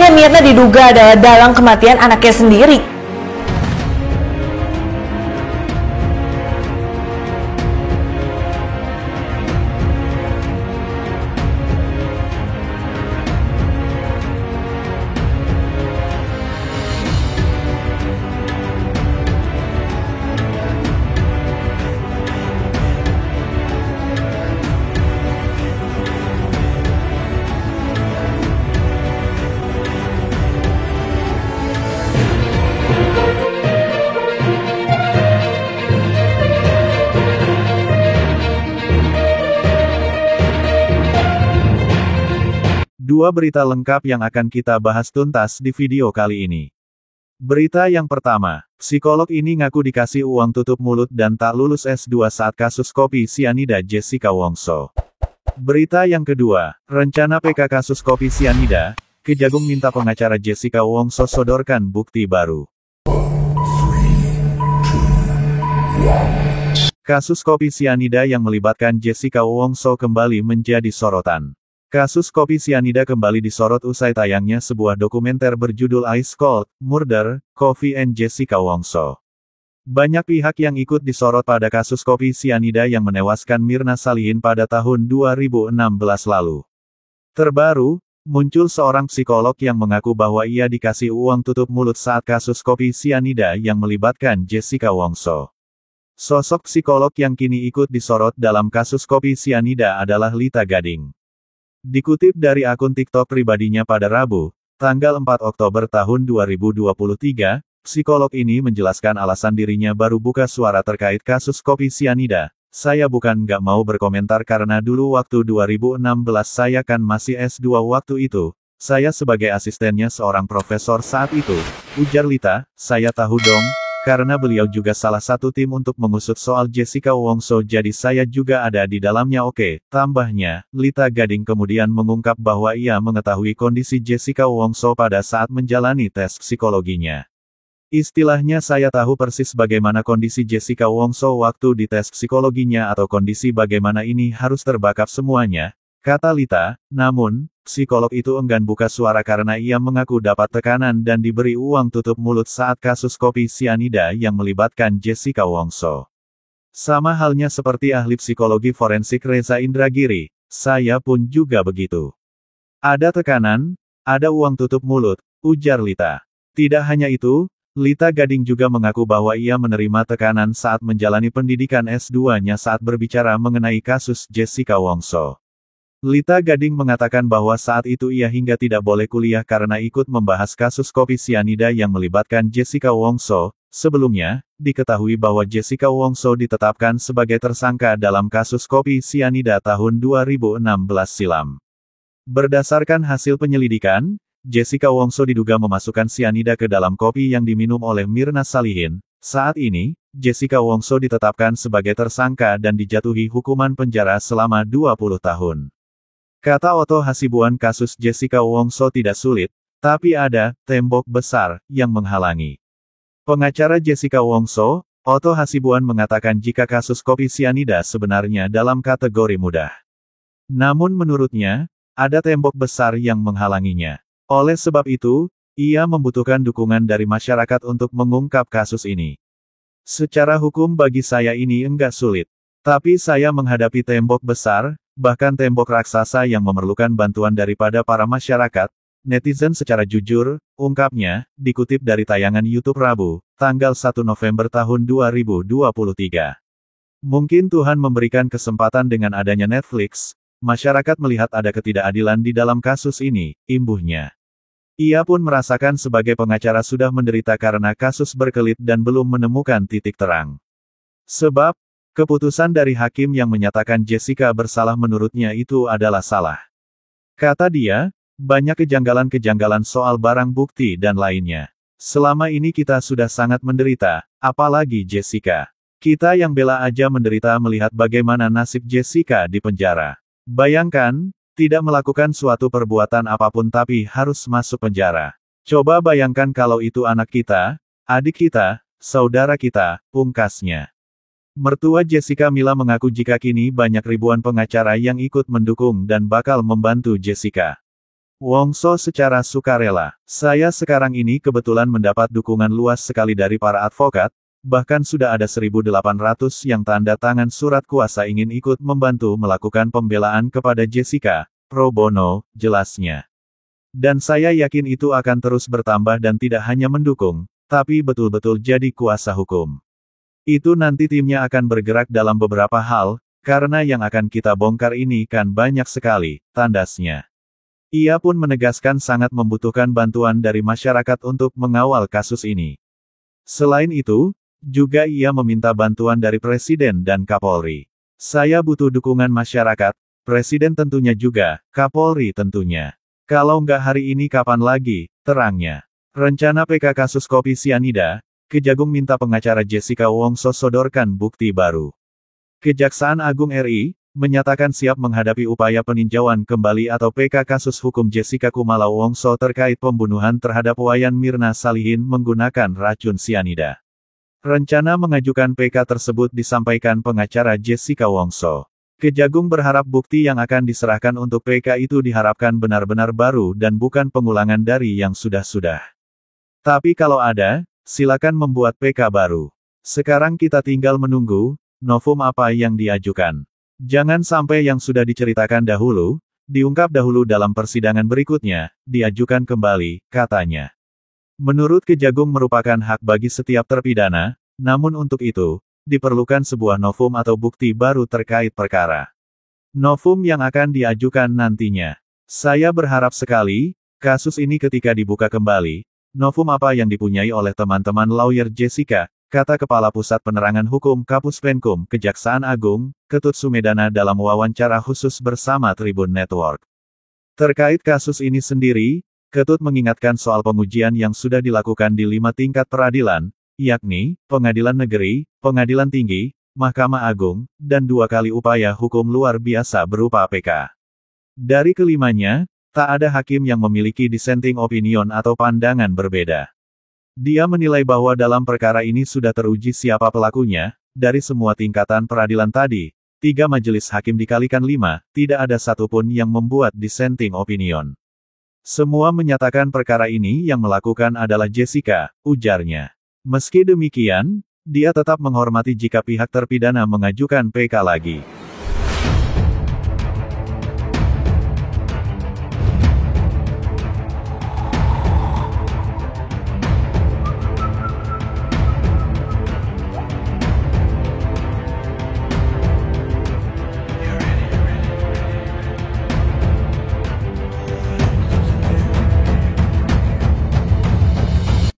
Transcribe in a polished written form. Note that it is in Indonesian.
Ya, Mirna diduga adalah dalang kematian anaknya sendiri. Dua berita lengkap yang akan kita bahas tuntas di video kali ini. Berita yang pertama, psikolog ini ngaku dikasih uang tutup mulut dan tak lulus S2 saat kasus kopi sianida Jessica Wongso. Berita yang kedua, rencana PK kasus kopi sianida, Kejagung minta pengacara Jessica Wongso sodorkan bukti baru. Kasus kopi sianida yang melibatkan Jessica Wongso kembali menjadi sorotan. Kasus kopi sianida kembali disorot usai tayangnya sebuah dokumenter berjudul Ice Cold Murder, Coffee and Jessica Wongso. Banyak pihak yang ikut disorot pada kasus kopi sianida yang menewaskan Mirna Salihin pada tahun 2016 lalu. Terbaru, muncul seorang psikolog yang mengaku bahwa ia dikasih uang tutup mulut saat kasus kopi sianida yang melibatkan Jessica Wongso. Sosok psikolog yang kini ikut disorot dalam kasus kopi sianida adalah Lita Gading. Dikutip dari akun TikTok pribadinya pada Rabu, tanggal 4 Oktober tahun 2023, psikolog ini menjelaskan alasan dirinya baru buka suara terkait kasus kopi sianida. Saya bukan nggak mau berkomentar karena dulu waktu 2016 saya kan masih S2 waktu itu, saya sebagai asistennya seorang profesor saat itu, ujar Lita, saya tahu dong. Karena beliau juga salah satu tim untuk mengusut soal Jessica Wongso jadi saya juga ada di dalamnya oke. Tambahnya, Lita Gading kemudian mengungkap bahwa ia mengetahui kondisi Jessica Wongso pada saat menjalani tes psikologinya. Istilahnya saya tahu persis bagaimana kondisi Jessica Wongso waktu di tes psikologinya atau kondisi bagaimana ini harus terbackup semuanya, kata Lita. Namun, psikolog itu enggan buka suara karena ia mengaku dapat tekanan dan diberi uang tutup mulut saat kasus kopi sianida yang melibatkan Jessica Wongso. Sama halnya seperti ahli psikologi forensik Reza Indragiri, saya pun juga begitu. Ada tekanan, ada uang tutup mulut, ujar Lita. Tidak hanya itu, Lita Gading juga mengaku bahwa ia menerima tekanan saat menjalani pendidikan S2-nya saat berbicara mengenai kasus Jessica Wongso. Lita Gading mengatakan bahwa saat itu ia hingga tidak boleh kuliah karena ikut membahas kasus kopi sianida yang melibatkan Jessica Wongso. Sebelumnya, diketahui bahwa Jessica Wongso ditetapkan sebagai tersangka dalam kasus kopi sianida tahun 2016 silam. Berdasarkan hasil penyelidikan, Jessica Wongso diduga memasukkan sianida ke dalam kopi yang diminum oleh Mirna Salihin. Saat ini, Jessica Wongso ditetapkan sebagai tersangka dan dijatuhi hukuman penjara selama 20 tahun. Kata Otto Hasibuan, kasus Jessica Wongso tidak sulit, tapi ada tembok besar yang menghalangi. Pengacara Jessica Wongso, Otto Hasibuan mengatakan jika kasus kopi sianida sebenarnya dalam kategori mudah. Namun menurutnya, ada tembok besar yang menghalanginya. Oleh sebab itu, ia membutuhkan dukungan dari masyarakat untuk mengungkap kasus ini. Secara hukum bagi saya ini enggak sulit. Tapi saya menghadapi tembok besar, bahkan tembok raksasa yang memerlukan bantuan daripada para masyarakat, netizen secara jujur, ungkapnya, dikutip dari tayangan YouTube Rabu, tanggal 1 November tahun 2023. Mungkin Tuhan memberikan kesempatan dengan adanya Netflix, masyarakat melihat ada ketidakadilan di dalam kasus ini, imbuhnya. Ia pun merasakan sebagai pengacara sudah menderita karena kasus berkelit dan belum menemukan titik terang. Sebab, keputusan dari hakim yang menyatakan Jessica bersalah menurutnya itu adalah salah. Kata dia, banyak kejanggalan-kejanggalan soal barang bukti dan lainnya. Selama ini kita sudah sangat menderita, apalagi Jessica. Kita yang bela aja menderita melihat bagaimana nasib Jessica di penjara. Bayangkan, tidak melakukan suatu perbuatan apapun tapi harus masuk penjara. Coba bayangkan kalau itu anak kita, adik kita, saudara kita, pungkasnya. Mertua Jessica Mila mengaku jika kini banyak ribuan pengacara yang ikut mendukung dan bakal membantu Jessica. Wongso secara sukarela. Saya sekarang ini kebetulan mendapat dukungan luas sekali dari para advokat, bahkan sudah ada 1.800 yang tanda tangan surat kuasa ingin ikut membantu melakukan pembelaan kepada Jessica, pro bono, jelasnya. Dan saya yakin itu akan terus bertambah dan tidak hanya mendukung, tapi betul-betul jadi kuasa hukum. Itu nanti timnya akan bergerak dalam beberapa hal, karena yang akan kita bongkar ini kan banyak sekali, tandasnya. Ia pun menegaskan sangat membutuhkan bantuan dari masyarakat untuk mengawal kasus ini. Selain itu, juga ia meminta bantuan dari Presiden dan Kapolri. Saya butuh dukungan masyarakat, Presiden tentunya juga, Kapolri tentunya. Kalau nggak hari ini kapan lagi, terangnya. Rencana PK kasus kopi sianida, Kejagung minta pengacara Jessica Wongso sodorkan bukti baru. Kejaksaan Agung RI menyatakan siap menghadapi upaya peninjauan kembali atau PK kasus hukum Jessica Kumala Wongso terkait pembunuhan terhadap Wayan Mirna Salihin menggunakan racun sianida. Rencana mengajukan PK tersebut disampaikan pengacara Jessica Wongso. Kejagung berharap bukti yang akan diserahkan untuk PK itu diharapkan benar-benar baru dan bukan pengulangan dari yang sudah-sudah. Tapi kalau ada, silakan membuat PK baru. Sekarang kita tinggal menunggu, novum apa yang diajukan. Jangan sampai yang sudah diceritakan dahulu, diungkap dahulu dalam persidangan berikutnya, diajukan kembali, katanya. Menurut Kejagung merupakan hak bagi setiap terpidana, namun untuk itu, diperlukan sebuah novum atau bukti baru terkait perkara. Novum yang akan diajukan nantinya. Saya berharap sekali, kasus ini ketika dibuka kembali, novum apa yang dipunyai oleh teman-teman lawyer Jessica, kata Kepala Pusat Penerangan Hukum Kapus Penkum Kejaksaan Agung, Ketut Sumedana dalam wawancara khusus bersama Tribun Network. Terkait kasus ini sendiri, Ketut mengingatkan soal pengujian yang sudah dilakukan di 5 tingkat peradilan, yakni, Pengadilan Negeri, Pengadilan Tinggi, Mahkamah Agung, dan 2 kali upaya hukum luar biasa berupa PK. Dari kelimanya, tak ada hakim yang memiliki dissenting opinion atau pandangan berbeda. Dia menilai bahwa dalam perkara ini sudah teruji siapa pelakunya, dari semua tingkatan peradilan tadi, 3 majelis hakim dikalikan 5, tidak ada satupun yang membuat dissenting opinion. Semua menyatakan perkara ini yang melakukan adalah Jessica, ujarnya. Meski demikian, dia tetap menghormati jika pihak terpidana mengajukan PK lagi.